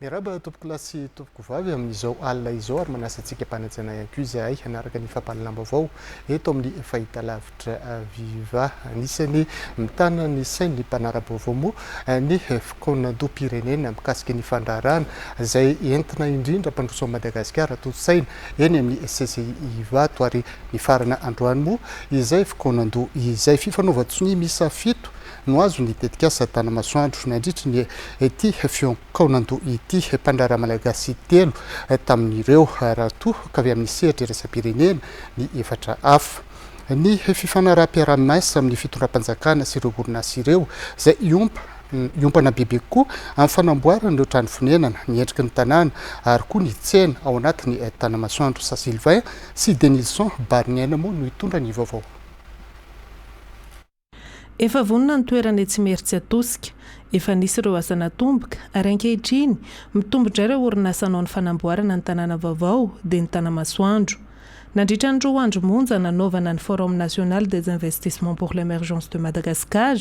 Miraba tompoko lasy tompoko vavy amin'izao alina izao ary manasantsika mpanajana ihany koa izahay hanaraka ny fampahalalamba-baovao eto amin'ny fahitalavitra viva. Anisany mitana ny sainy mpanara-baovao moa ny fikonan-doha-pirenena mikasika ny fandraharahana izay entina indrindra mpandroso Madagasikara toto-saina eny amin'ny CCI Ivato ary ny farana androany moa izay fikonan-doha izay fifanaovan-tsony misa 7 no azo ny tetikasa Tanamasoandro nandritra ny ity fikonan-doha ity mpandraharaha malagasy 3 tamin'ireo raha toa ka avy amin'ny sehatra iraisam-pirenena ny 4 hafa. Ny fifanaraha-piaraha-miasa amin'ny fitondram-panjakana sy ireo orinasa ireo izay iompana bebe koa amin'ny fanamboarana ireo trano fonenana ny endriky ny tanàna ary koa ny tsena ao anatin'ny Tanamasoandro. Sylvain sy Denilson Barniaina moa no hitondra ny vaovao. Efa vonona ny toerana Etsimery Atosika, efa nisy ireo asa natomboka ary ankehitriny mitombondra ireo orinasa hanao ny fanamboarana ny tanàna vaovao dia ny Tanamasoandro. Nandritra ny roa andro monja nanaovana ny Forum National des Investissements pour l'Émergence de Madagascar,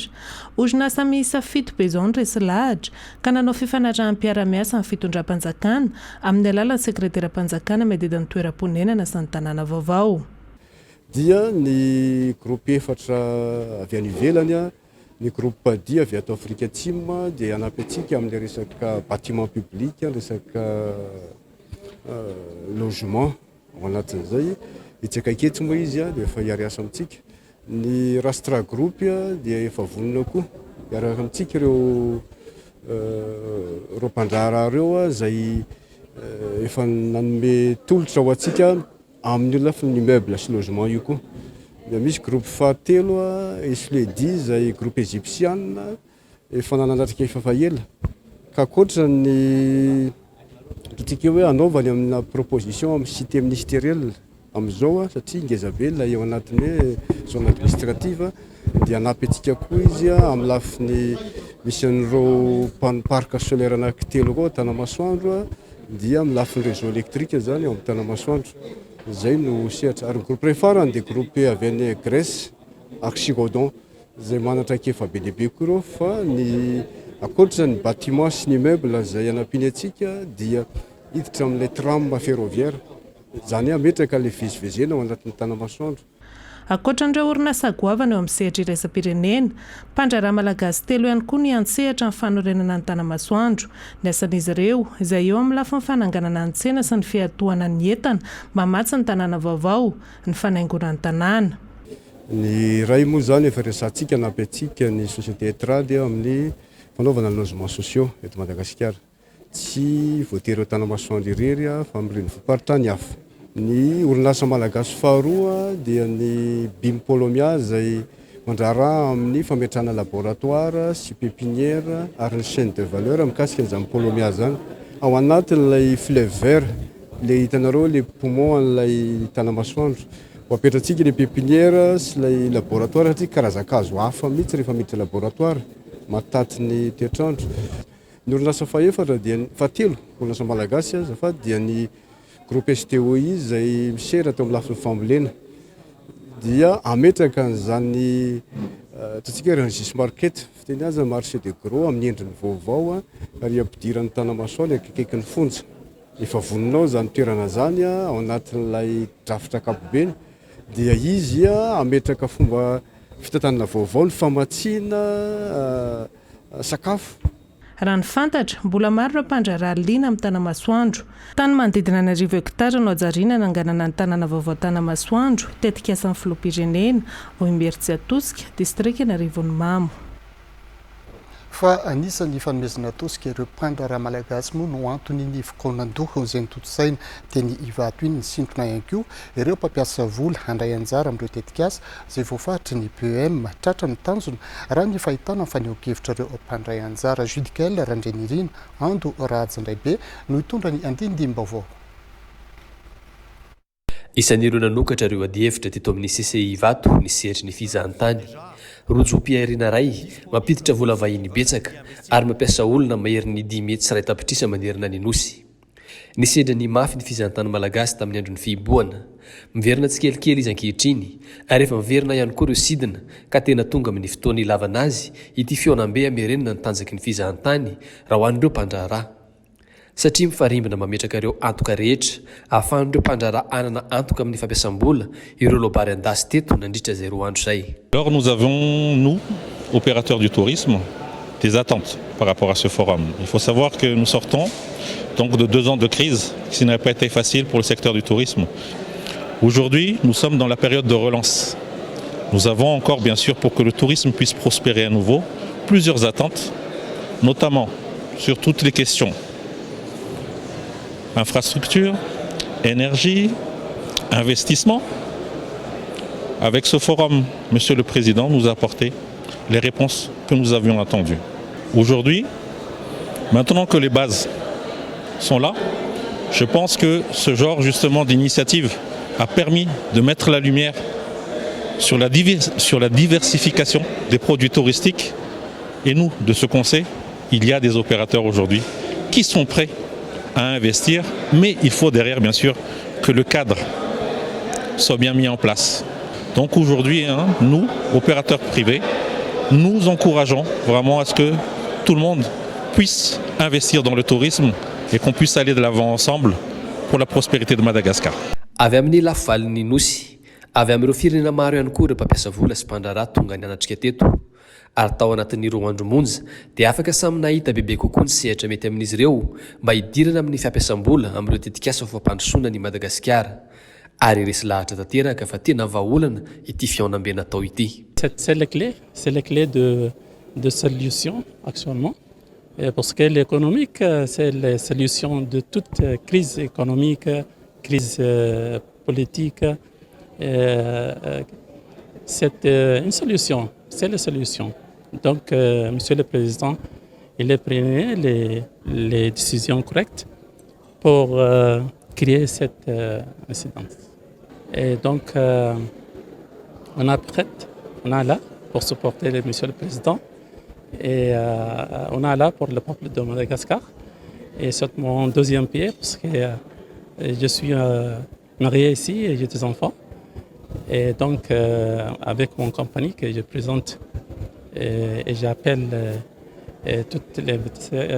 orinasa miisa 7 be izao no resy lahatra ka nanao fifanarahanam-piara-miasa amin'ny fitondram-panjakana amin'ny alalan'ny sekretera-panjakana miadedin'ny toeram-ponenana sy ny tanàna vaovao. Dia ny groupe 4 avy any ivelany, ny groupe PADI avy ato Afrika Atsimo dia anampy antsika amin'ny resaka bâtiment public, resaka logement ao anatin'izay. Itsaka aketo moa izy dia efa hiariasa amintsika. Ny Rastra Group dia efa vonona koa hiaraka amintsika ireo mpandraharaha ireo izay efa nanome tolotra ho antsika amin'ny lafiny immeuble sy logement io koa. Dia misy groupe fahatelo Esledi izay groupe égyptienne efa nanandratrika efa fahaela ka koatra ny tsika hoe anaovany amina proposition amin'ny cité ministérielle amin'izao satria ngeza be ilay eo anatin'ny zone administrative dia anampy antsika koa izy amin'ny lafiny misy an'ireo parc solaire anankitelo koa Tanamasoandro dia amin'ny lafiny réseau électrique zany ao amin'ny Tanamasoandro. Zay no sehatra ary groupe farany dia groupe avy any Grèce Oxygodon izay manatraka efa be dehibe koa ireo fa ny akoatra ny bâtiment sy ny immeuble izay anampiny antsika dia hiditra amin'ilay tram ferroviaire izany ametraka ilay fivezivezena ao anatin'ny Tanamasoandro. Ankoatran'ireo orinasa goavana eo amin'ny sehatra iraisam-pirenena, mpandraharaha malagasy 3 ihany koa ny an-tsehatra amin'ny fanorenana ny Tanamasoandro. Ny asan'izy ireo izay eo amin'ny lafiny fananganana ny tsena sy ny fiatohana ny entana mamatsy ny tanàna vaovao, ny fanaingona ny tanàna. Ny ray moa zany efa resantsika anampy antsika ny société Etrady amin'ny fanaovana ny logements sociaux eto Madagasikara. Tsy voatery ao Tanamasoandro irery fa amin'ireny fomparitany hafa. Ny orinasa malagasy faharoa dia ny Bimpolomia izay mandraharaha amin'ny fametrahana laboratoire sy pépinière ary ny chaîne de valeur mikasika an'izany Polomia zany. Ao anatin'ilay fleuve vert ilay hitanareo ilay poumon an'ilay Tanamasoandro. Apetratsika ilay pépinière sy ilay laboratoire satria karazan-kazo hafa mihitsy rehefa miditra laboratoire mataty ny toetrandro. Ny orinasa fahaefatra dia fahatelo orinasa malagasy azafady dia ny groupe STOI izay misehatra teo amin'ny lafiny fambolena dia ametraka an'izany tatsika Rangis Market fiteny azy marché de gros amin'ny endriny vaovao ary ampidiran'ny Tanamasoandro akaiky ny fonja. Efa voninao zany toerana zany ao anatin'ilay drafitra ankapobeny dia izy ametraka fomba fitantanana vaovao ny famatsiana sakafo. Raha ny fantatra, mbola maro ireo mpandraharaha liana amin'ny Tanamasoandro. Tany manodidina 1,000 hektara no ajariana nanganana ny tanàna vaovao Tanamasoandro, tetikasan'ny filoham-pirenena ao Imery Atosika, distrikt Rivonimamy. Fa anisan'ny fanomezana tosika ireo mpandraharaha malagasy moa no antony ny fikonan-doha izay toto-saina teny Ivato iny ny sintona ihany koa ireo mpampiasa vola handray anjara amin'ireo tetikasa izay voafaritry ny PEM tratra ny tanjona raha ny fahitana amin'ny fanehoan-kevitra ireo mpandray anjara. Judicael Randrenirina Ando Rahatsindraibe no hitondra ny andinindim-baovao. Isan'ireo nanokatra ireo adi-hevitra teto amin'ny CCI Ivato ny sehatry ny fizahan-tany. Rojo Pierina Ray mampiditra vola vahiny betsaka ary mampiasa olona mahery ny 10 mety sy ray tapitrisa manerina ny nosy. Ny sedra ny mafy ny fizahantany malagasy tamin'ny andro ny fihiboana. Miverina tsikelikely izy ankehitriny ary efa miverina ihany koa ireo sidina ka tena tonga amin'ny fotoana ilavana azy ity fionam-be amerenina ny tanjaky ny fizahantany raha ho an'ireo mpandraharaha. satria mifarimbana mametraka ireo antoka rehetra ahafahan'ireo mpandrara anana antoka amin'ny fampiasam-bola ireo lobary andasy teto nandritra izay roa andro izay. Alors nous avons, nous, opérateurs du tourisme, des attentes par rapport à ce forum. Il faut savoir que nous sortons donc de 2 ans de crise qui n'a pas été facile pour le secteur du tourisme. Aujourd'hui, nous sommes dans la période de relance. Nous avons encore, bien sûr, pour que le tourisme puisse prospérer à nouveau, plusieurs attentes, notamment sur toutes les questions infrastructure, énergie, investissement. Avec ce forum, Monsieur le Président nous a apporté les réponses que nous avions attendues. Aujourd'hui, maintenant que les bases sont là, je pense que ce genre justement d'initiative a permis de mettre la lumière sur la diversification des produits touristiques. Et nous, de ce qu'on sait, il y a des opérateurs aujourd'hui qui sont prêts à investir, mais il faut derrière, bien sûr, que le cadre soit bien mis en place. Donc aujourd'hui, nous, opérateurs privés, nous encourageons vraiment à ce que tout le monde puisse investir dans le tourisme et qu'on puisse aller de l'avant ensemble pour la prospérité de Madagascar. Avy amin'ny lafivaliny nosy, avy amin'ireo firenena maro ihany koa ireo mpampiasa vola sy mpandrara tonga ny anatrika teto. Ary tao anatin'ny roa andro monja dia afaka samy nahita bebe kokoa ny sehatra mety amin'izy ireo mba hidirana amin'ny fampiasam-bola amin'ireo tetikasa fampandrosoana ny Madagasikara. Ary resy lahatra tanteraka fa tena vahaolana ity fiaonam-be natao ity. C'est la clé de solution actuellement. Parce que l'économique, c'est la solution de toute crise économique, crise politique. C'est une solution, c'est la solution. Donc, Monsieur le Président, il a pris les décisions correctes pour créer cette incidence. Et donc, on est là pour supporter Monsieur le Président et on est là pour le peuple de Madagascar. Et c'est mon deuxième pied parce que je suis marié ici et j'ai des enfants. Et donc, avec mon compagnie que je présente et j'appelle toutes les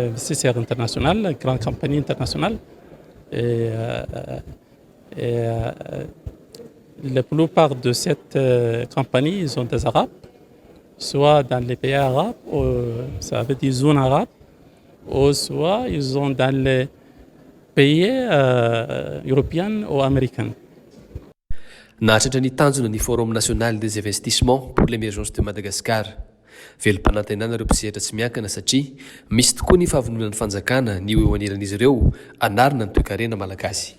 investisseurs internationaux, les grandes compagnies internationales. Et la plupart de cette compagnie, ils sont des Arabes, soit dans les pays arabes, ou ça veut dire zone arabe, ou soit ils sont dans les pays européens ou américains. Nahatratra ny tanjona ny Forum national des investissements pour l'émergence de Madagascar. Velom-panantenana ireo mpisehatra tsy miankana satria misy tokoa ny fahavononan'ny fanjakana ny eo anelan'izy ireo anarina ny toe-karena malagasy.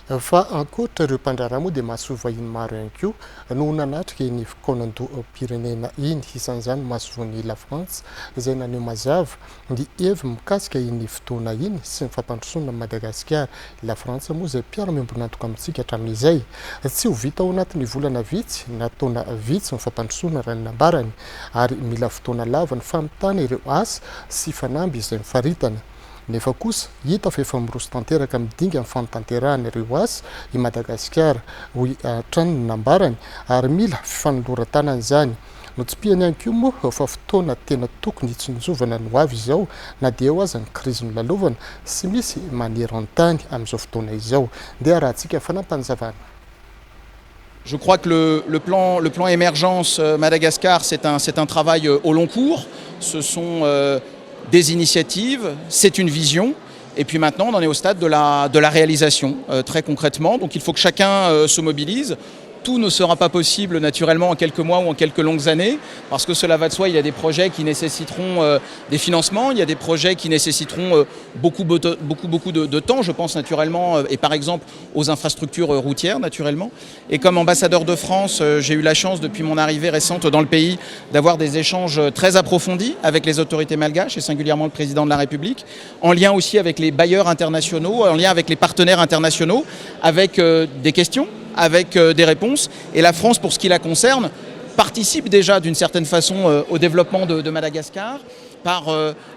Fa ankoatra ireo mpandrara moa dia mahasova iny maro ihany koa no nanatrika ny fokonam-pirenena iny isan'izany mahasovan'ny La France izay naneho mazava ny heviny mikasika iny fotoana iny sy ny fampandrosoana Madagasikara. La France moa izay mpiara-miambina antoka amintsika hatramin'izay tsy ho vita ao anatin'ny volana vitsy na taona vitsy ny fampandrosoana raha ny nambarany ary mila fotoana lava ny famitana ireo asa sy fanamby izay mifaritana. Nefa kosa hita fa efa miroso tanteraka midinga amin'ny fanotanterahana ireo asa i Madagasikara ho hatrany ny nambarany ary mila fifanoloran-tanana izany. Notsipihany ihany koa moa fa fotoana tena tokony hitsinjovana ny ho avy izao na dia eo aza ny krizy nolalovana sy misy maneran-tany amin'izao fotoana izao. Ndeha rahantsika fanampanjavana. Je crois que le plan émergence Madagascar, c'est un travail au long cours. Ce sont des initiatives, c'est une vision. Et puis maintenant, on en est au stade de la réalisation, très concrètement. Donc il faut que chacun se mobilise. Tout ne sera pas possible naturellement en quelques mois ou en quelques longues années, parce que cela va de soi, il y a des projets qui nécessiteront des financements, il y a des projets qui nécessiteront beaucoup de temps, je pense naturellement, et par exemple aux infrastructures routières naturellement. Et comme ambassadeur de France, j'ai eu la chance depuis mon arrivée récente dans le pays d'avoir des échanges très approfondis avec les autorités malgaches et singulièrement le président de la République, en lien aussi avec les bailleurs internationaux, en lien avec les partenaires internationaux, avec des questions, avec des réponses. Et la France, pour ce qui la concerne, participe déjà d'une certaine façon au développement de Madagascar par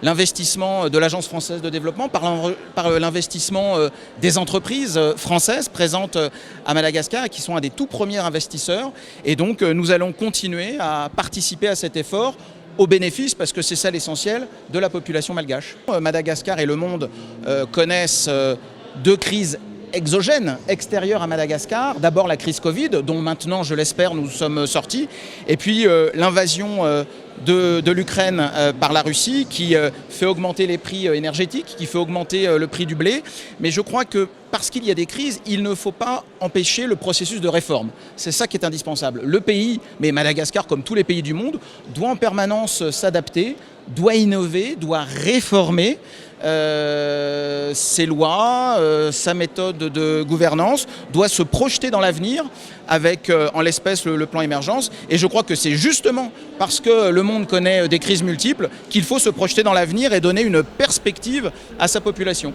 l'investissement de l'Agence française de développement, par l'investissement des entreprises françaises présentes à Madagascar et qui sont un des tout premiers investisseurs. Et donc nous allons continuer à participer à cet effort au bénéfice, parce que c'est ça l'essentiel, de la population malgache. Madagascar et le monde connaissent deux crises exogènes, extérieures à Madagascar. D'abord la crise Covid, dont maintenant, je l'espère, nous sommes sortis. Et puis l'invasion de l'Ukraine par la Russie, qui fait augmenter les prix énergétiques, qui fait augmenter le prix du blé. Mais je crois que parce qu'il y a des crises, il ne faut pas empêcher le processus de réforme. C'est ça qui est indispensable. Le pays, mais Madagascar, comme tous les pays du monde, doit en permanence s'adapter, doit innover, doit réformer ses lois, sa méthode de gouvernance, doit se projeter dans l'avenir avec, en l'espèce, le plan émergence. Et je crois que c'est justement parce que le monde connaît des crises multiples qu'il faut se projeter dans l'avenir et donner une perspective à sa population.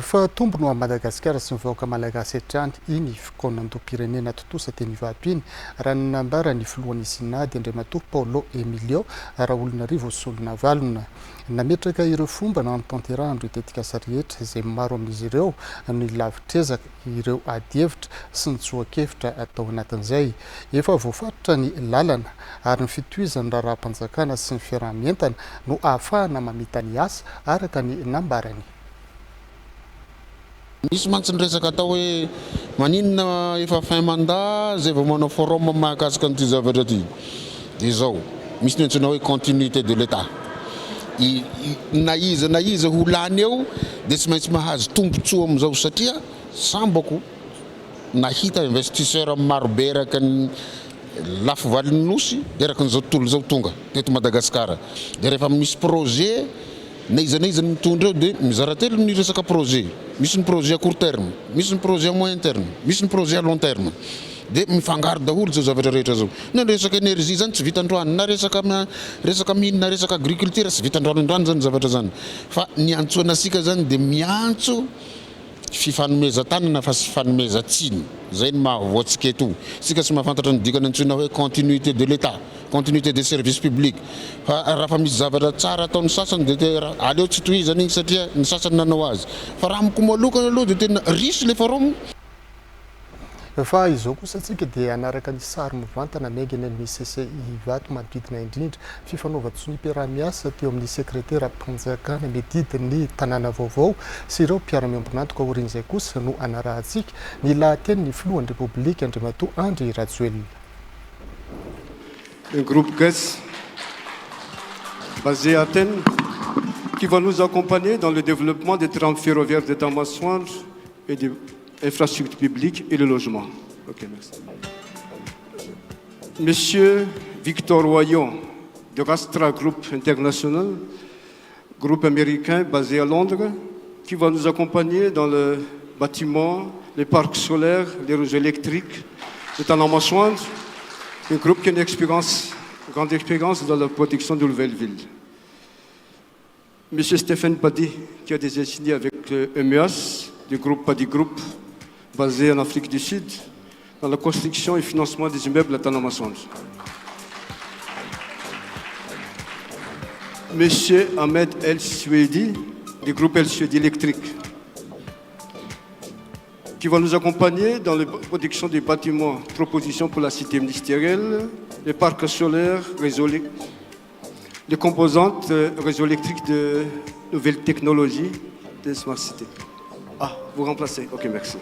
Fa tombony a Madagascar sy mivahoaka malagasy hatrany iny fokonantom-pirenena totosa teny Ivato iny raha nanambara ny filohan'ny Sinady Andriamatoa Paulo Emilio Raolonarivo sy olona valona. Nametraka ireo fomba nanatanterahana ireo tetikasa rehetra izay maro amin'izy ireo ny lavitrezaka ireo adievitra sy ny tsoakevitra atao anatin'izay. Efa voafatotra ny lalana ary ny fitohizany raharaham-panjakana sy ny fiarahamientana no ahafahana mamita ny asa araka ny nambarany. Misy mantsy ny resaka atao hoe maninona efa fin mandat zay vao manao forum mahakasika an'ity zavatra ty. Dia zao, misy ny antsoina hoe continuité de l'État. Na iza ho lany eo dia tsy maintsy mahazo tombotsoa amin'izao satria sambako nahita investisseur marobe araka ny lafo valin'ny nosy araka n'izao tontolo izao tonga teto Madagasikara. Dia rehefa misy projet na iza mitondra eo dia mizara telo ny resaka projet. Misy ny projet à court terme, misy ny projet à moyen terme, misy ny projet à long terme. Dia mifangaro daholo zao zavatra rehetra zao. Na resaka énergie zany tsy vita androany, na resaka mine, na resaka agriculture tsy vita androany zany zavatra zany. Fa ny antsoanasika zany dia miantso fifanomezan-tanana fa sy fifanomezan-tsiny. Zay ny mahavoatsika eto. Sika tsy mahafantatra ny dikany antsoina hoe continuité de l'État, continuité des services publics. Fa raha fa misy zavatra tsara ataon'ny sasany dia aleo tsy tohizana igny satria ny sasany nanao azy. Fa raha amiko manokana aloha dia tena risy le forum. Fa izao kosa atsika dia anaraka ny sary mivantana maingana ny CCI Ivato manodidina indrindra fifanaovan-tsony mpiara-miasa teo amin'ny sekretera mpanjakana medidiny tanàna vaovao sy ireo mpiara-miombonantoka aorian'izay kosa no anarahantsika ny lahatenin'ny filohan'ny République Andriamatoa Andry Rajoelina. Un groupe GES basé à Athènes qui va nous accompagner dans le développement des trames ferroviaires d'État-Massoindre et des infrastructures publiques et le logement. Ok, merci. Monsieur Victor Royon de Rastra Group International, groupe américain basé à Londres, qui va nous accompagner dans le bâtiment, les parcs solaires, les réseaux électriques d'État-Massoindre, un groupe qui a une grande expérience dans la protection de nouvelles villes. Monsieur Stéphane Padi, qui a des signé avec le MEAS, du groupe Padi Group, basé en Afrique du Sud, dans la construction et financement des immeubles à Tanamassonge. Monsieur Ahmed El Suedi, du groupe El Suedi Électrique, qui va nous accompagner dans la production des bâtiments, propositions pour la cité ministérielle, les parcs solaires, les composantes réseaux électriques de nouvelles technologies de Smart City. Ah, vous remplacez. Ok, merci.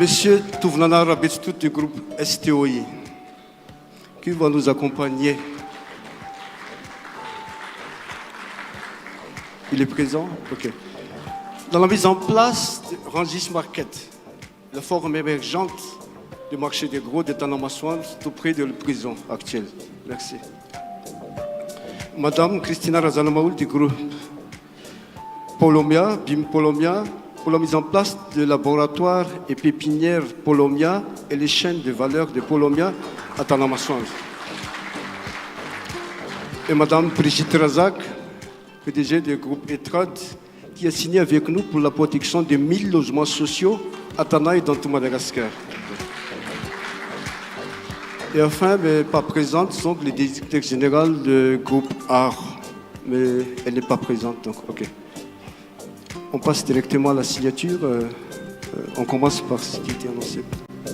Monsieur Touvnana Rabetstout du groupe STOI, qui va nous accompagner. Il est présent? Ok. Dans la mise en place de Rangis Market, la forme émergente du marché des gros de Tanamassouane, tout près de la prison actuelle. Merci. Madame Christina Razanamaoul du groupe Polomia, BIM Polomia, pour la mise en place de laboratoires et pépinières Polomia et les chaînes de valeur de Polomia à Tanamassouane. Et Madame Brigitte Razak, PDG du groupe ETRAD, qui a signé avec nous pour la protection de 1000 logements sociaux à Tana et dans tout Madagascar. Et enfin, mais pas présente, sont les directeurs généraux du groupe AR. Mais elle n'est pas présente, donc ok. On passe directement à la signature. On commence par ce qui était annoncé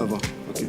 avant. Okay.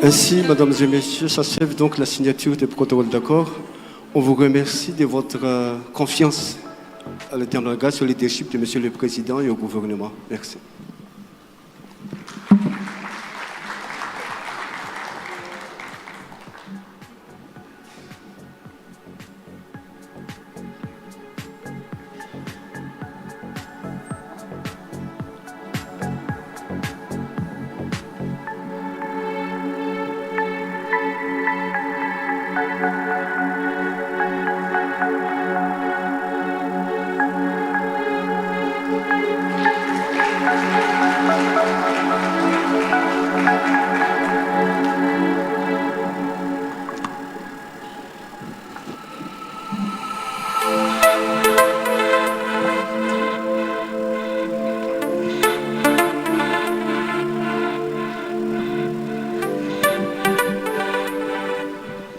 Ainsi, mesdames et messieurs, s'achève donc la signature des protocoles d'accord. On vous remercie de votre confiance à l'interrogation, au leadership de Monsieur le Président et au gouvernement. Merci.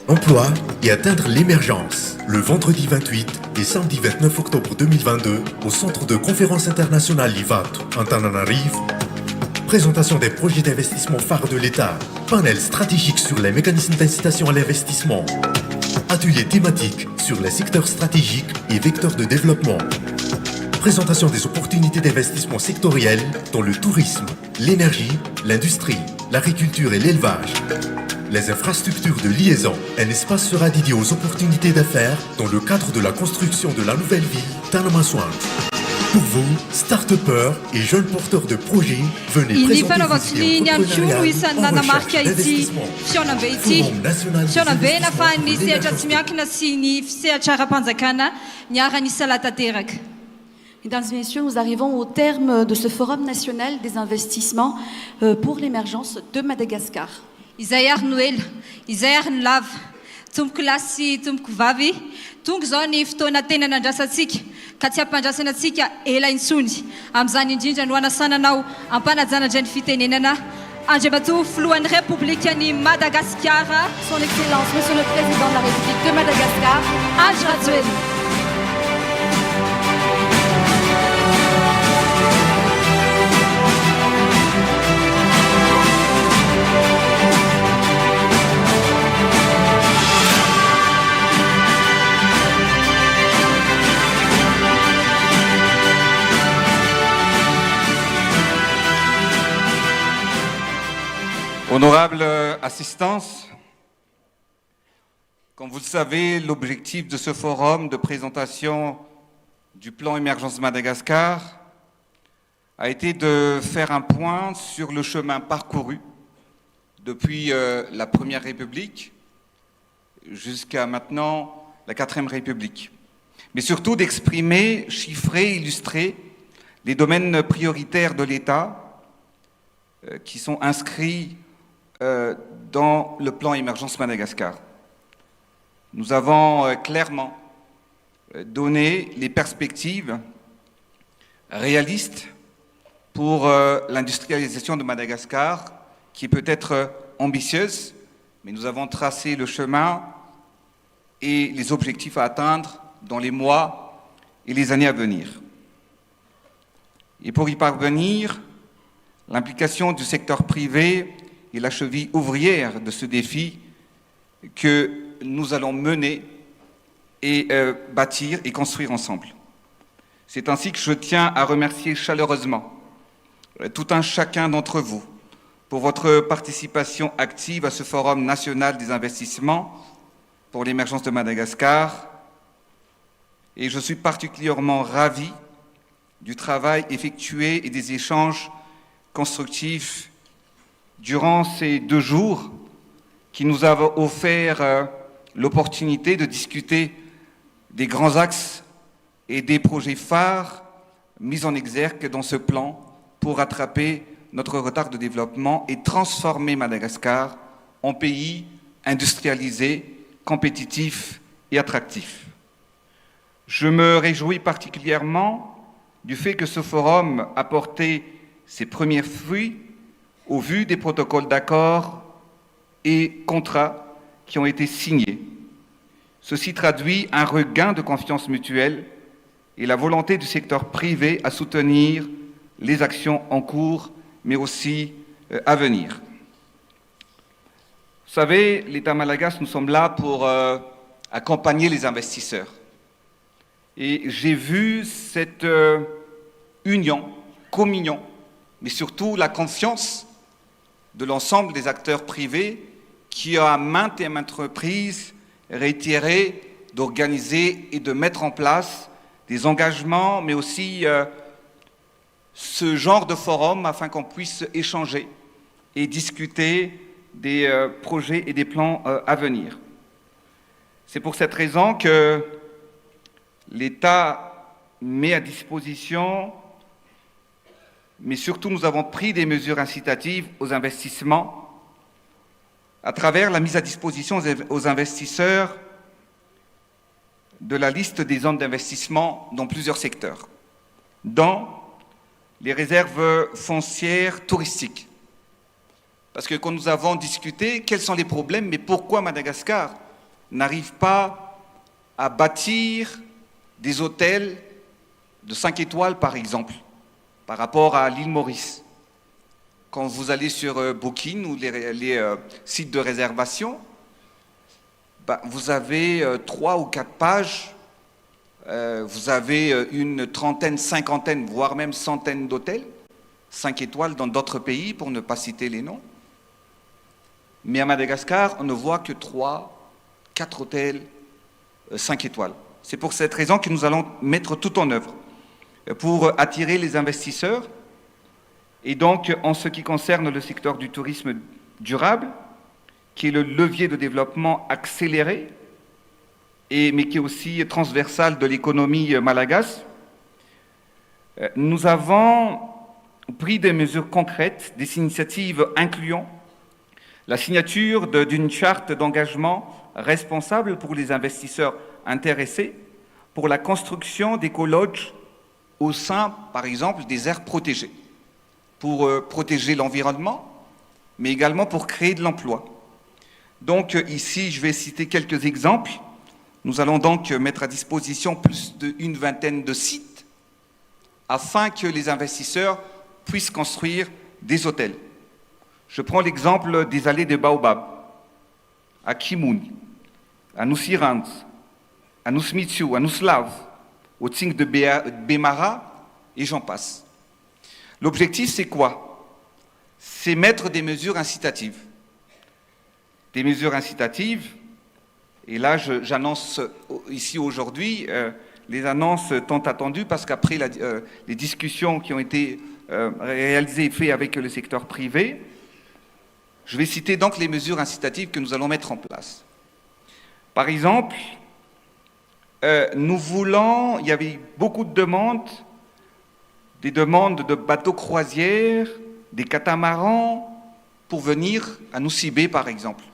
Emploi et atteindre l'émergence. Le vendredi 28 et samedi 29 octobre 2022, au centre de conférence internationale Livato, Antananarivo, présentation des projets d'investissement phares de l'État, panel stratégique sur les mécanismes d'incitation à l'investissement, ateliers thématiques sur les secteurs stratégiques et vecteurs de développement, présentation des opportunités d'investissement sectoriels dans le tourisme, l'énergie, l'industrie, l'agriculture et l'élevage. Les infrastructures de liaison. Un espace sera dédié aux opportunités d'affaires dans le cadre de la construction de la nouvelle ville Tanamaswang. Pour vous, start-upers et jeunes porteurs de projets, venez présenter vos idées entrepreneuriales en recherche d'investissement. Forum national des investissements Mesdames et messieurs, nous arrivons au terme de ce Forum national des investissements pour l'émergence de Madagascar. Izay Noël, izay lava, tomboko lasy tomboko vavy, tonga zao ny fotoana tena nandrasantsika, ka tsy ampandrasana antsika ela intsony. Amin'izany indrindra no anasananao ampanajana-dra ny fitenenana Andriamatoa filohan'ny République-ny Madagascar, Son Excellence, Monsieur le Président de la République de Madagascar, Andry Rajoelina. Honorable assistance, comme vous le savez, l'objectif de ce forum de présentation du plan Émergence Madagascar a été de faire un point sur le chemin parcouru depuis la Première République jusqu'à maintenant la Quatrième République, mais surtout d'exprimer, chiffrer, illustrer les domaines prioritaires de l'État qui sont inscrits dans le plan Émergence Madagascar. Nous avons clairement donné les perspectives réalistes pour l'industrialisation de Madagascar, qui peut être ambitieuse, mais nous avons tracé le chemin et les objectifs à atteindre dans les mois et les années à venir. Et pour y parvenir, l'implication du secteur privé est la cheville ouvrière de ce défi que nous allons mener et bâtir et construire ensemble. C'est ainsi que je tiens à remercier chaleureusement tout un chacun d'entre vous pour votre participation active à ce Forum national des investissements pour l'émergence de Madagascar. Et je suis particulièrement ravi du travail effectué et des échanges constructifs durant ces 2 jours qui nous ont offert l'opportunité de discuter des grands axes et des projets phares mis en exergue dans ce plan pour rattraper notre retard de développement et transformer Madagascar en pays industrialisé, compétitif et attractif. Je me réjouis particulièrement du fait que ce forum a porté ses premiers fruits au vu des protocoles d'accord et contrats qui ont été signés. Ceci traduit un regain de confiance mutuelle et la volonté du secteur privé à soutenir les actions en cours, mais aussi à venir. Vous savez, l'État malagasy, nous sommes là pour accompagner les investisseurs. Et j'ai vu cette union, communion, mais surtout la confiance de l'ensemble des acteurs privés qui a à maintes et maintes reprises réitéré d'organiser et de mettre en place des engagements, mais aussi ce genre de forum afin qu'on puisse échanger et discuter des projets et des plans à venir. C'est pour cette raison que l'État met à disposition, mais surtout nous avons pris des mesures incitatives aux investissements à travers la mise à disposition aux investisseurs de la liste des zones d'investissement dans plusieurs secteurs, dans les réserves foncières touristiques. Parce que quand nous avons discuté, quels sont les problèmes, mais pourquoi Madagascar n'arrive pas à bâtir des hôtels de 5 étoiles, par exemple, par rapport à l'île Maurice. Quand vous allez sur Booking ou les sites de réservation, vous avez 3 ou 4 pages, vous avez une trentaine, cinquantaine, voire même centaine d'hôtels, 5 étoiles dans d'autres pays, pour ne pas citer les noms. Mais à Madagascar, on ne voit que 3, 4 hôtels, 5 étoiles. C'est pour cette raison que nous allons mettre tout en œuvre pour attirer les investisseurs. Et donc, en ce qui concerne le secteur du tourisme durable, qui est le levier de développement accéléré, mais qui est aussi transversal de l'économie malagasy, Nous avons pris des mesures concrètes, des initiatives incluant la signature d'une charte d'engagement responsable pour les investisseurs intéressés pour la construction d'écologes au sein, par exemple, des aires protégées, pour protéger l'environnement, mais également pour créer de l'emploi. Donc ici, je vais citer quelques exemples. Nous allons donc mettre à disposition plus d'une vingtaine de sites afin que les investisseurs puissent construire des hôtels. Je prends l'exemple des allées de Baobab, à Kimoun, à Nussirand, à Nussmithiou, à Nuslav, au Tsing de Bemara, et j'en passe. L'objectif, c'est quoi? C'est mettre des mesures incitatives. Des mesures incitatives, et là j'annonce ici aujourd'hui les annonces tant attendues, parce qu'après les discussions qui ont été réalisées et faites avec le secteur privé, je vais citer donc les mesures incitatives que nous allons mettre en place. Par exemple, nous voulons, il y avait beaucoup de demandes, des demandes de bateaux croisières, des catamarans, pour venir à Nosy-Be par exemple.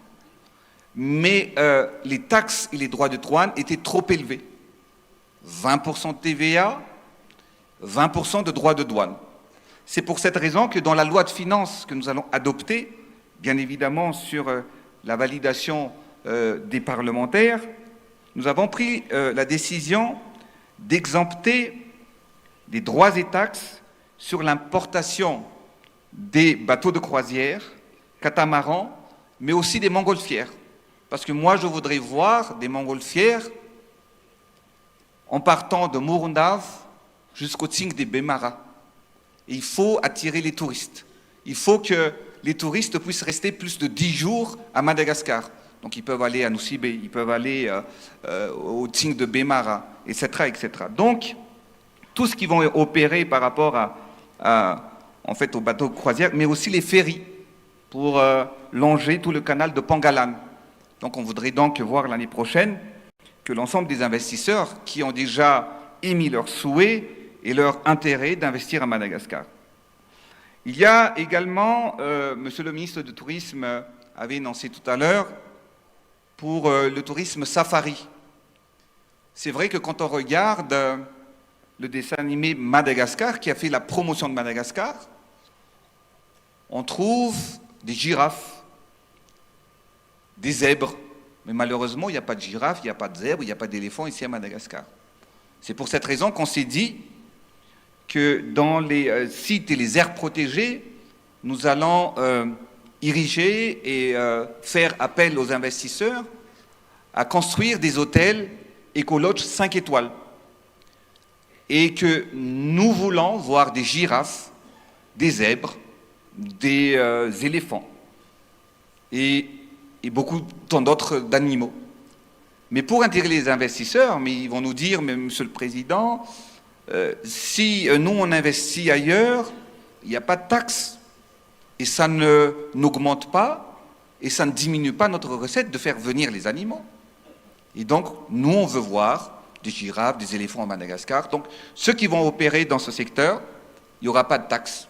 Mais les taxes et les droits de douane étaient trop élevés. 20% de TVA, 20% de droits de douane. C'est pour cette raison que dans la loi de finances que nous allons adopter, bien évidemment sur la validation des parlementaires, nous avons pris la décision d'exempter des droits et taxes sur l'importation des bateaux de croisière, catamarans, mais aussi des montgolfières. Parce que moi, je voudrais voir des montgolfières en partant de Murundav jusqu'au Tsing de Bemara. Et il faut attirer les touristes. Il faut que les touristes puissent rester plus de 10 jours à Madagascar. Donc ils peuvent aller à Nosy-Be, ils peuvent aller au Tsing de Bemara, etc., etc. Donc, tout ce qui vont opérer par rapport en fait, aux bateaux de croisière, mais aussi les ferries, pour longer tout le canal de Pangalan. Donc on voudrait donc voir l'année prochaine que l'ensemble des investisseurs qui ont déjà émis leur souhait et leur intérêt d'investir à Madagascar. Il y a également, Monsieur le ministre du Tourisme avait énoncé tout à l'heure, pour le tourisme safari. C'est vrai que quand on regarde le dessin animé Madagascar, qui a fait la promotion de Madagascar, on trouve des girafes, des zèbres. Mais malheureusement, il n'y a pas de girafes, il n'y a pas de zèbres, il n'y a pas d'éléphants ici à Madagascar. C'est pour cette raison qu'on s'est dit que dans les sites et les aires protégées, nous allons ériger et faire appel aux investisseurs à construire des hôtels écologes 5 étoiles. Et que nous voulons voir des girafes, des zèbres, des éléphants et beaucoup tant d'autres d'animaux. Mais pour attirer les investisseurs, mais ils vont nous dire, mais Monsieur le Président, si nous on investit ailleurs, il n'y a pas de taxes et ça n'augmente pas et ça ne diminue pas notre recette de faire venir les animaux. Et donc, nous on veut voir des girafes, des éléphants à Madagascar. Donc, ceux qui vont opérer dans ce secteur, il n'y aura pas de taxes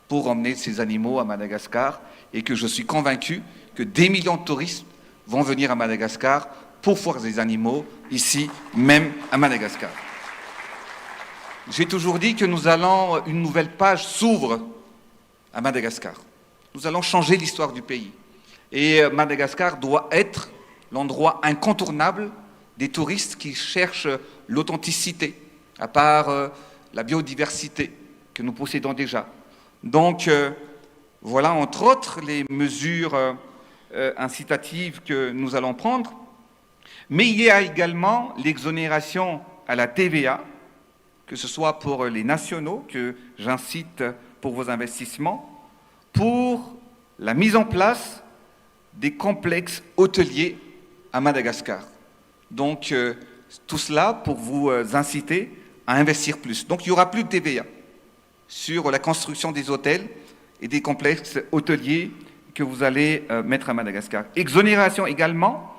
pour emmener ces animaux à Madagascar et que je suis convaincu que des millions de touristes vont venir à Madagascar pour voir des animaux ici, même à Madagascar. J'ai toujours dit que une nouvelle page s'ouvre à Madagascar. Nous allons changer l'histoire du pays. Et Madagascar doit être l'endroit incontournable des touristes qui cherchent l'authenticité, à part la biodiversité que nous possédons déjà. Donc, voilà, entre autres, les mesures incitatives que nous allons prendre. Mais il y a également l'exonération à la TVA, que ce soit pour les nationaux, que j'incite pour vos investissements, pour la mise en place des complexes hôteliers à Madagascar. Donc, tout cela pour vous inciter à investir plus. Donc, il n'y aura plus de TVA sur la construction des hôtels et des complexes hôteliers que vous allez mettre à Madagascar. Exonération également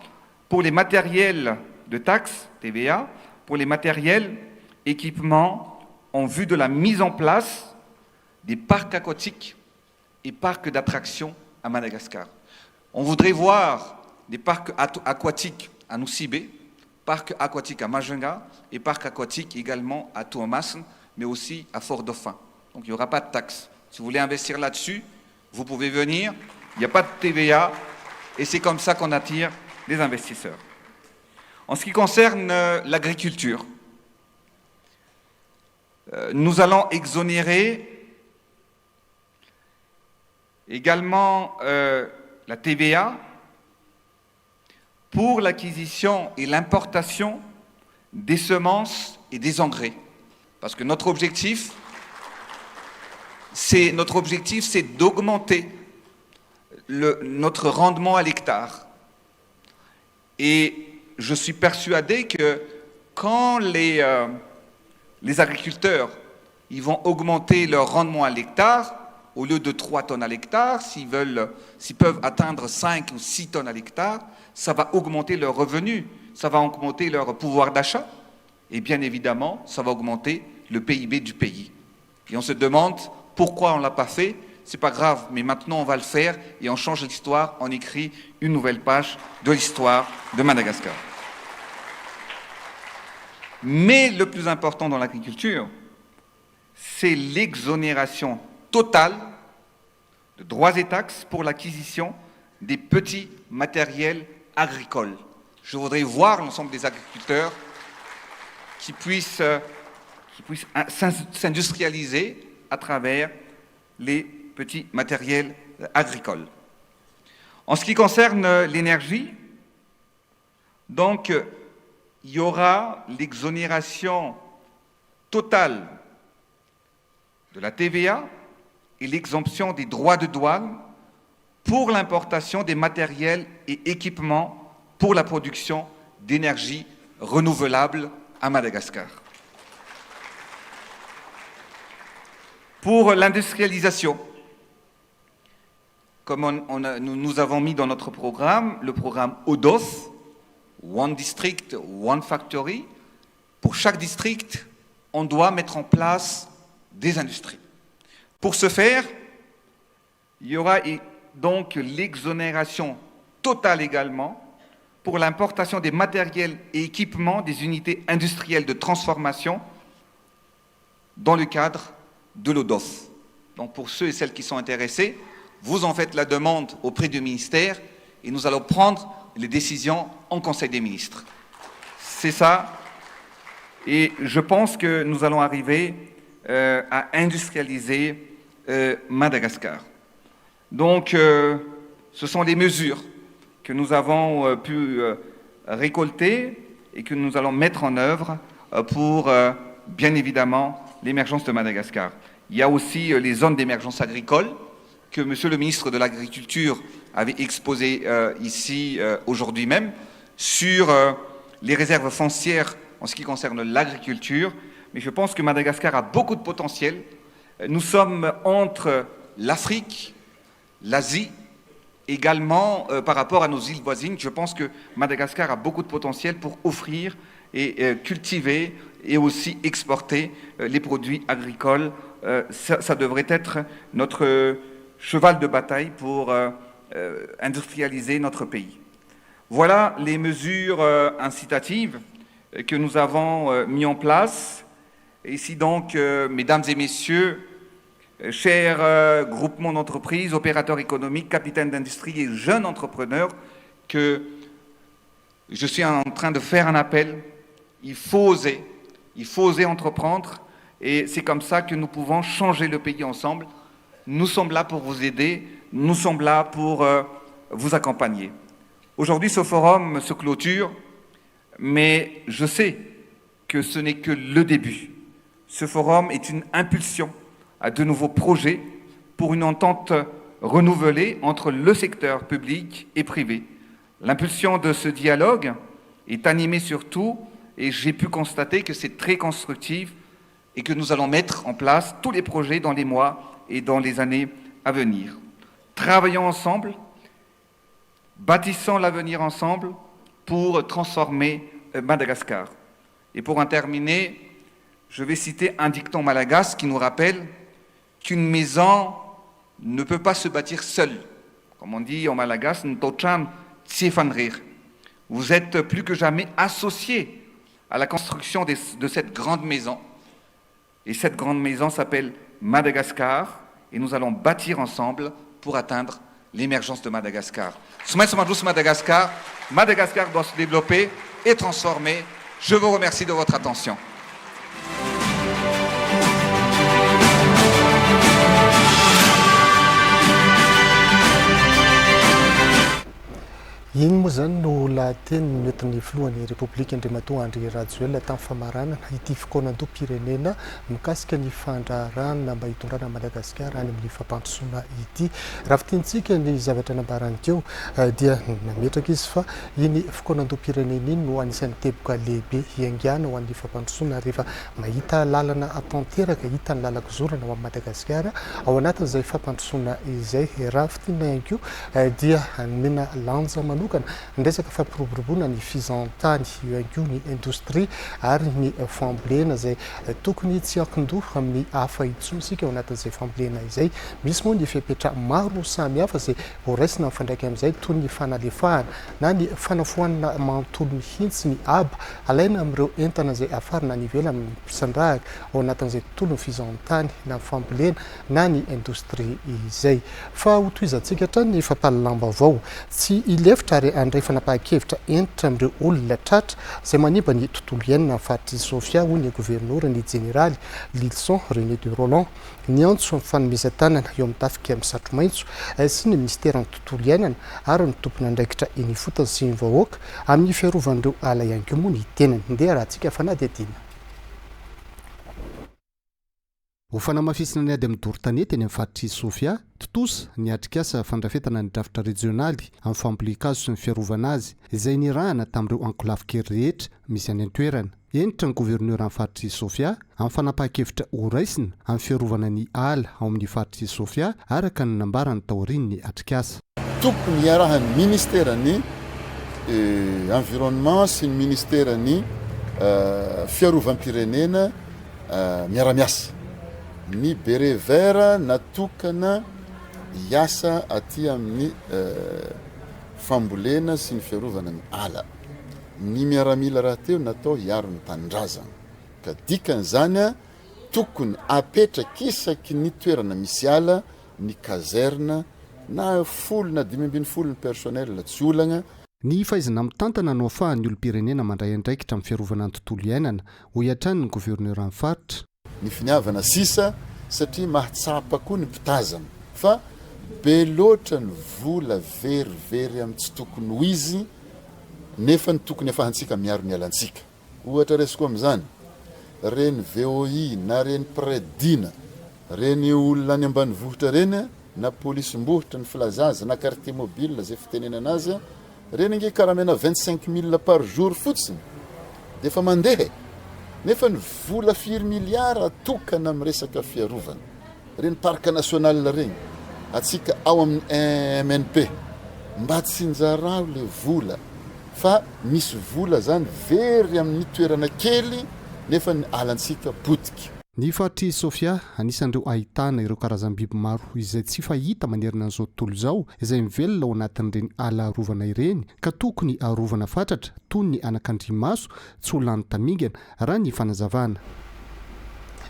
pour les matériels de taxes TVA, pour les matériels, équipements en vue de la mise en place des parcs aquatiques et parcs d'attractions à Madagascar. On voudrait voir des parcs aquatiques à Nosibé, parcs aquatiques à Majunga et parcs aquatiques également à Tuamasin, mais aussi à Fort-Dauphin. Donc il n'y aura pas de taxes. Si vous voulez investir là-dessus, vous pouvez venir, il n'y a pas de TVA, et c'est comme ça qu'on attire les investisseurs. En ce qui concerne l'agriculture, nous allons exonérer également la TVA pour l'acquisition et l'importation des semences et des engrais. Parce que notre objectif, c'est d'augmenter notre rendement à l'hectare. Et je suis persuadé que quand les agriculteurs ils vont augmenter leur rendement à l'hectare, au lieu de 3 tonnes à l'hectare, s'ils peuvent atteindre 5 ou 6 tonnes à l'hectare, ça va augmenter leurs revenus, ça va augmenter leur pouvoir d'achat, et bien évidemment, ça va augmenter le PIB du pays. Et on se demande pourquoi on ne l'a pas fait. C'est pas grave, mais maintenant on va le faire et on change l'histoire, on écrit une nouvelle page de l'histoire de Madagascar. Mais le plus important dans l'agriculture, c'est l'exonération totale de droits et taxes pour l'acquisition des petits matériels agricoles. Je voudrais voir l'ensemble des agriculteurs qui puissent s'industrialiser à travers les petits matériels agricoles. En ce qui concerne l'énergie, donc, il y aura l'exonération totale de la TVA et l'exemption des droits de douane pour l'importation des matériels et équipements pour la production d'énergie renouvelable à Madagascar. Pour l'industrialisation, comme nous avons mis dans notre programme, le programme ODOS, One District, One Factory, pour chaque district, on doit mettre en place des industries. Pour ce faire, il y aura donc l'exonération totale également pour l'importation des matériels et équipements des unités industrielles de transformation dans le cadre de l'ODOS. Donc pour ceux et celles qui sont intéressés, vous en faites la demande auprès du ministère et nous allons prendre les décisions en Conseil des ministres. C'est ça. Et je pense que nous allons arriver à industrialiser Madagascar. Donc, ce sont les mesures que nous avons pu récolter et que nous allons mettre en œuvre pour, bien évidemment, l'émergence de Madagascar. Il y a aussi les zones d'émergence agricole que Monsieur le ministre de l'Agriculture avait exposé ici aujourd'hui même sur les réserves foncières en ce qui concerne l'agriculture. Mais je pense que Madagascar a beaucoup de potentiel. Nous sommes entre l'Afrique, l'Asie, également par rapport à nos îles voisines. Je pense que Madagascar a beaucoup de potentiel pour offrir et cultiver et aussi exporter les produits agricoles. Ça devrait être notre cheval de bataille pour industrialiser notre pays. Voilà les mesures incitatives que nous avons mis en place. Ici donc, mesdames et messieurs, chers groupements d'entreprises, opérateurs économiques, capitaines d'industrie et jeunes entrepreneurs, que je suis en train de faire un appel. Il faut oser entreprendre et c'est comme ça que nous pouvons changer le pays ensemble. Nous sommes là pour vous aider, nous sommes là pour vous accompagner. Aujourd'hui, ce forum se clôture, mais je sais que ce n'est que le début. Ce forum est une impulsion à de nouveaux projets pour une entente renouvelée entre le secteur public et privé. L'impulsion de ce dialogue est animée surtout, et j'ai pu constater que c'est très constructif et que nous allons mettre en place tous les projets dans les mois et dans les années à venir. Travaillons ensemble, bâtissons l'avenir ensemble pour transformer Madagascar. Et pour en terminer, je vais citer un dicton malagasy qui nous rappelle qu'une maison ne peut pas se bâtir seule. Comme on dit en malagasy, vous êtes plus que jamais associés à la construction de cette grande maison. Et cette grande maison s'appelle Madagascar, et nous allons bâtir ensemble pour atteindre l'émergence de Madagascar. Madagascar doit se développer et transformer. Je vous remercie de votre attention. iny moa zany no lahateny noentin'ny filohan'ny République Andriamatoa Andry Rajoelina tamin'ny famaranana ity fikoanam-pirenena mikasika ny fandraharana mba hitondrana Madagasikara any amin'ny fampandrosoana ity. Raha fitintsika ny zavatra nambarany teo dia nametraka izy fa iny fikoanam-pirenena iny no anisan'ny teboka lehibe hiaingana ho an'ny fampandrosoana rehefa mahita lalana tanteraka hita ny lalakizorana ho amin'ny Madagasikara ao anatin'izay fampandrosoana izay. Raha fitina ihany koa dia mena lanja manokana ndresaka fampiroboroboana ny fizantany io ihany koa ny indostria ary ny fambolena izay tokony tsy ankindoha amin'ny hafa intsony isika ao anatin'izay fambolena izay. Misy moa ny fipetra maro samihafa izay voaraisina mifandraika amin'izay toy ny fanalefahana na ny fanafoanana manontolo mihitsy ny aba alaina amin'ireo entana izay afarina ny ivelany mpisandrahaka ao anatin'izay tontolo ny fizantany na fambolena na ny indostria izay. Fa ho toizantsika hatrany ny fampahalalam-baovao tsy ilefitra ary andray fanapahan-kevitra entitra amin'ireo olona tratra izay manimba ny tontolo iainana amin'ny faritry Sofia hoy ny gouverneur ny général Lilson René de Roland ny antso amin'ny fanomezan-tanana eo amin'ny tafika misatro maitso sy ny ministera ny tontolo iainana ary ny tompona andraikitra eny ifotany sy ny vahoaka amin'ny fiarovan'ireo ala ihany koa moa ny tenany. Ndeha raha antsika fanadihadiana. Ho fanamafisina ny ady amin'ny doro-tanety eny amin'ny faritry Sofia, totosa ny atrikasa fandrafetana ny drafitra regionaly amin'ny fambolin-kazo sy ny fiarovana azy izay nirahana tamin'ireo ankolavy rehetra misy any an-toerana. Enitra ny gouverneur amin'ny faritry Sofia amin'ny fanapahan-kevitra ho raisina amin'ny fiarovana ny ala ao amin'ny faritry Sofia araka ny nambarany taorian'ny atrikasa. Tokony hiarahan'ny ministerany environnement sy ny ministerany fiarovam-pirenena miara-miasa. Ny beret vert natokana hiasa aty amin'ny fambolena sy ny fiarovana ny ala. Ny miaramila raha teo natao hiaro ny tanindrazana. Ka dikan'izany tokony apetraka isaky ny toerana misy ala ny kazerna na 10 na 5 personnel tsy olagna. Ny fahaizana mitantana no ahafahan'ny olom-pirenena mandray andraikitra amin'ny fiarovana ny tontolo iainana ho hiatrany ny gouverneur amin'ny faritra. Ny finiavana sisa satria mahatsapa koa ny mpitazana fa be loatra ny vola verivery amin'ny tsy tokony ho izy nefa ny tokony afahantsika miaro ny alantsika. Ohatra resiko amin'izany reny VOI na reny Predina reny olona any ambanivohitra reny na polisim-bohitra ny filazaza na quartier mobile zay fitenenana azy reny nge karamena 25 000 par jour fotsiny dia efa mandeha. Nefa ny vola 4 miliara tokana amin'ny resaka fiarovana. Reny parka nasional reny atsika ao amin'ny MNP mba tsy njarao le vola fa misy vola zany very amin'ny toerana kely nefa ny alantsika potika. Ny faritry Sofia anisan'ireo ahitana ireo karazam-biby maro izay tsy fahita manerana an'izao tontolo izao izay mivelona ao anatin'ireny ala arovana ireny ka tokony arovana fatratra toy ny anak'andrimaso tsy ho lany tamingana raha ny fanazavana.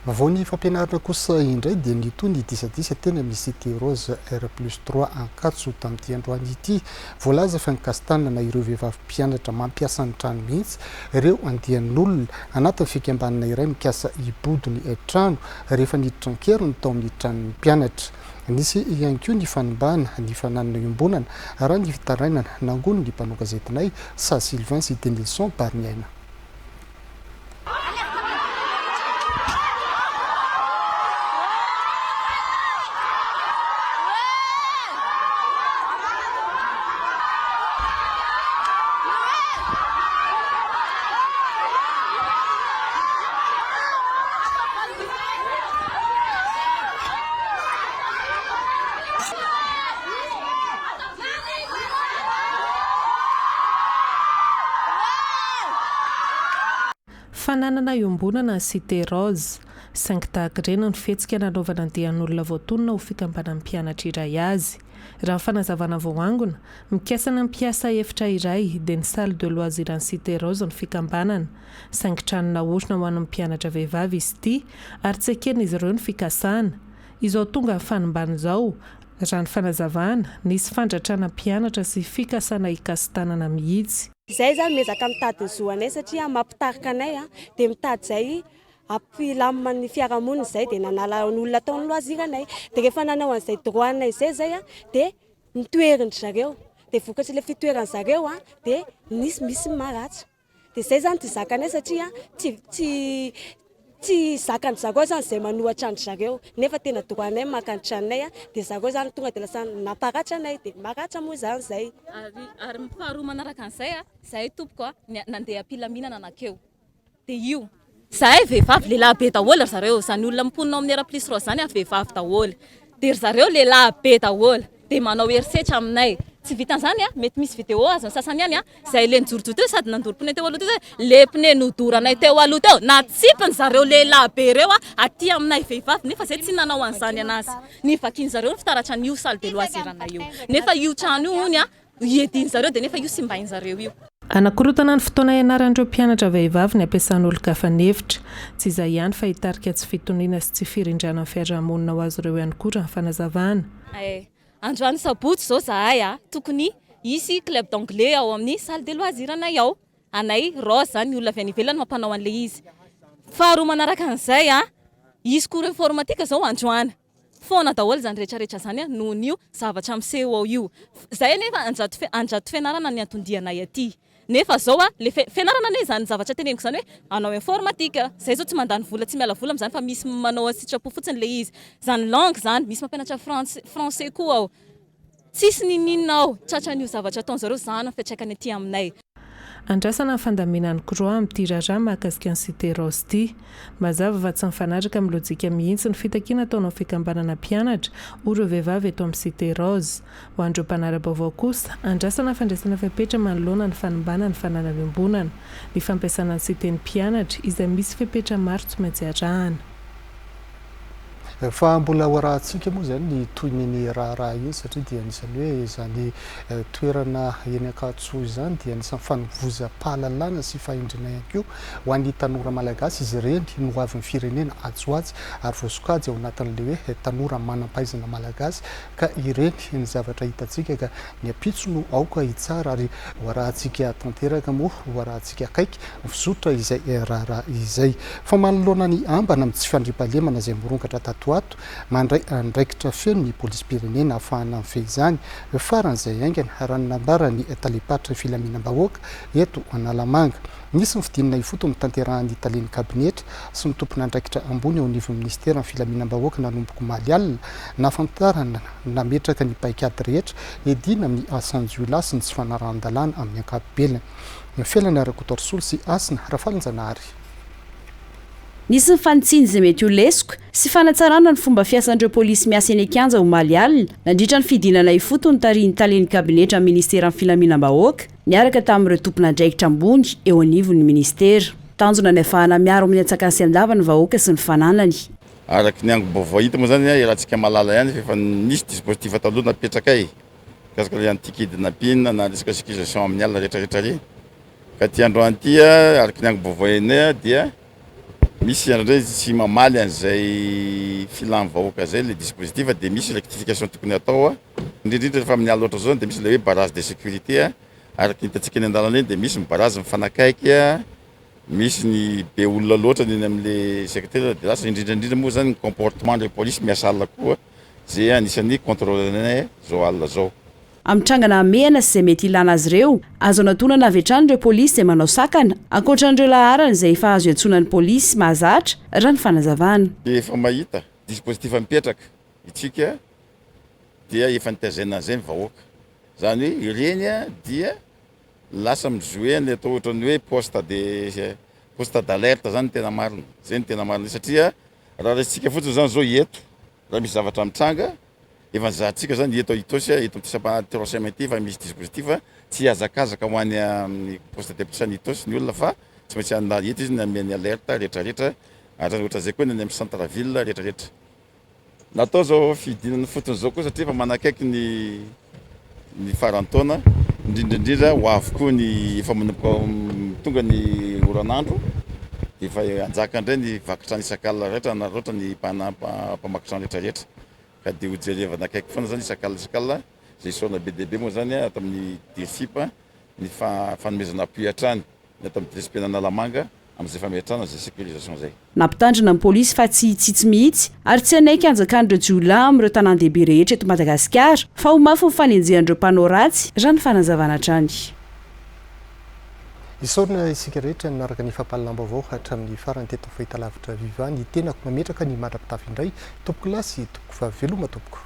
Vao ny fampianarana kosa indray dia ny toy ny disadisa tena misy Cité Rose R+3 Ankatso tamin'ity androany ity. Voalaza fa nikastanana na ireo vehivavy mpianatra mampiasa ny trano mihitsy ireo andian'olona anatin'ny fikambanana iray mikasa ibodiny trano rehefa niditra ny keriny tao amin'ny tranon'ny mpianatra. Nisy ihany koa ny fanimbana ny fananana iombonana raha ny fitarainana nangony ny mpanao gazetinay Sa Sylvain sy Denilson Barniaina. fananana iombonana ny cité rose 5 tahaka ireny ny fihetsika nanaovana andehan'olona voatonona ho fikambana ny mpianatra iray azy. Raha fanazavana voangona mikasana ny mpiasa efitra iray dia ny salle de loisir ny cité rose ny fikambanana 5 trano naorina ho an'ny mpianatra vehivavy izy ity ary tsy eken'izy ireo ny fikasana. Izao tonga ny fanimbany izao raha ny fanazavana nisy fandratrana mpianatra sy fikasana ikasitanana mihitsy. Zay zany mezaka mitady ny zoanay satria mampitarika anay dia mitady zay ampilamina ny fiarahamonina zay dia nanala n'olona tao ny loisiranay dia rehefa nanao an'izay droanay zay dia nitoeriny zareo dia vokatry ilay fitoerany zareo dia misy maratsy dia zay zany ty zakanay satria tsy zakany zareo zany zay manohatra ny zareo nefa tena droanay makantitra anay dia zareo zany tonga dia lasa naparatra anay dia maratra moa zany zay. Ary mifaharoa manaraka an'izay zahay tompoko nandeha am-pilaminana anakeo dia io zahay vehivavy lehilahy be daholo ry zareo zany olona miponina amin'ny plus rose zany vehivavy daholo dia ry zareo lehilahy be daholo dia manao herisetra aminay tsy vitan'izany mety misy vidéo azo ny sasany ihany zay le nijorojoro teo sady nandoro-pneu teo aloha teo zay le pneu nodoranay teo aloha teo natsipiny zareo lehilahy be reo aty aminay vehivavy nefa zay tsy nanao an'izany anazy ny vakiny zareo ny fitaratra n'io salle de loisir anay io nefa io trano io hony iediny zareo dia nefa io sy mbahin zareo io. Anakorotana ny fotoana ianaran'ireo mpianatra vehivavy ny ampiasan'olo-kafanevitra tsy izay ihany fa hitarika tsy fitoniana sy tsy firindrana ny fiarahamonina ho azy ireo ihany koa raha ny fanazavana. Androany sabotsy zao zahay tokony hisy club d'anglais ao amin'ny salle de loisir anay ao anay rose zany olona avy any ivelany mampanao an'le izy. Faharoa manaraka an'izay hisy cours informatique zao androany foana daholo zany rehetrarehetra zany noho n'io zavatra miseho ao io zay nefa anjato fianarana ny antondianay aty nefa zao le fianarana ne zany zavatra teneniko zany hoe anao informatique zay zao tsy mandany vola tsy miala vola am'zany fa misy manao sitrapo fotsiny le izy zany langue zany misy mampianatra français koa ao tsisy nininina ao tratran'io zavatra ataon'zareo zany fiatraikany aty aminay. Andrasana ny fandaminan'ny croix amin'ity raharaha mahakasika ny cité rose ity mazava fa tsy mifanatrika amin'ny lojika mihitsy ny fitakiana ataonao fikambanana mpianatra ireo vehivavy eto amin'ny cité rose ho an'ireo mpanara-baovao kosa andrasana fandraisana fepetra manoloana ny fanimbana ny fananam-iombonana ny fampiasana ny cité-ny mpianatra izay misy fepetra maro tsy maintsy arahana. Fa mbola ho arahantsika moa zany ny toin'ny raharaha io satria dia anisany hoe zany toerana eny Ankatso zany dia anisany fanovozam-pahalalana sy fahindrina ihany koa ho an'ny tanora malagasy izy ireny no avy ny firenena ajoatsy ary voasokajy ao anatin'le hoe tanora manam-pahaizana malagasy ka ireny ny zavatra hitantsika ka ny apitso no aoka hitsara ary ho arahantsika tanteraka moa ho arahantsika kaiky fizotra izay raharaha izay fa manoloana ny ambana amin'ny tsy fandriam-pahalemana izay morongatra tato ato mandray andraikitra feno ny polisy-pirenena ahafahana amin'ny fehizany faran'izay aingana raha ny nambarany talepatra filaminam-bahoaka eto Analamanga. Nisy ny fidinina ifoto amin'ny tanterahan'ny italiany kabinetra sy ny tompon'andraikitra ambony ao anivon'ny ministera ny filaminam-bahoaka nanomboko maly alina nafantarana nametraka ny paikady rehetra edina amin'ny asanjola sy ny tsy fanarahan-dalàna amin'ny ankapobelany. Ny fiailana Rakotorsolo sy Asina Rafalinjanahary. Nisy ny fanitsiny izay mety ho lesoko sy fanatsarana ny fomba fiasan'ireo polisy miasa eny Kianja ho maly alina nandritra ny fidinana ifoto ny tarihin'ny italiany kabinetra amin'ny ministera ny filaminam-bahoaka niaraka tamin'ireo tompon'andraikitra ambony eo anivon'ny ministera. Tanjona ny ahafahana miaro amin'ny atsakasy andava ny vahoaka sy ny fananany. Araky ny ango-baovao hita moa zany rahantsika malala ihany fa nisy dispositif taloha napetraka kasika le antikidina pina na resaka sécurisation amin'ny alina rehetrarehetra reny ka ty androany ty araky ny ango-baovao eny dia misy andrey tsy mamaly an'izay filany vahoaka zay le dispositif dia misy rectification tokony atao indrindrindra rehefa amin'ny alina loatra zao dia misy le hoe barrage de sécurité araky nitatsika ny andalana eny dia misy mibarazy mifanakaiky misy ny be olona loatra ny amin'le secrétaire de lasa indrindrindrindra moa zany ny comportement de police miasa alina koa zay anisany contrôlenay zao alina zao. Amitrangana mehana sy izay mety ilana azy ireo azo anatonana avy hatrany ireo polisy izay manao sakana ankoatran'ireo laharana izay efa azo iantsonan'ny polisy mahazatra raha ny fanazavana. Efa mahita dispositif mipetraka itsika dia efa nitazaina an'izay ny vahoaka zany hoe ireny dia lasa mijoue ny atao ohatrany hoe poste d'alerte zany tena marina zay ny tena marina satria raha raisitsika fotsiny zany zao eto raha misy zavatra mitranga efa nizahantsika zany eto itosy eto troisième ity fa misy dispositif tsy hazakazaka ho any amin'ny poste de police itosy ny olona fa tsy maintsy andahy eto izy ny amiany alerte rehetrarehetra ary ohatra zay koa ny any amin'ny centre ville rehetrarehetra natao zao fidinany fotony zao koa satria efa manakaiky ny farantaona indrindraindrindra ho avokoa ny efa tonga ny oranandro efa anjaka indray ny vakitrany isak'alina rehetra na roatra ny mpamakitrano rehetrarehetra ka dia ho jerevana akaiky foana zany isak'alina zay isaona be deaibe moa zany ato amin'ny DSIP ny fanomezana appui hatrany ny ato amin'ny DSP-na Lamanga amin'izay fametrana zay sécurisation zay. Nampitandrina ny polisy fa tsy mihitsy ary tsy anaiky anjakan'ireo jiolahy amin'ireo tanan-dehibe rehetra eto Madagasikara fa ho mafy ny fanenjehan'ireo mpanao ratsy raha ny fanazavana hatrany. Isaorina isika rehetra naraka ny fampahalalam-baovao hatramin'ny farany teto fahitalavitra viva ny tenako mametraka ny mandra-pitafy indray tompoko lasy tompoko fa veloma tompoko.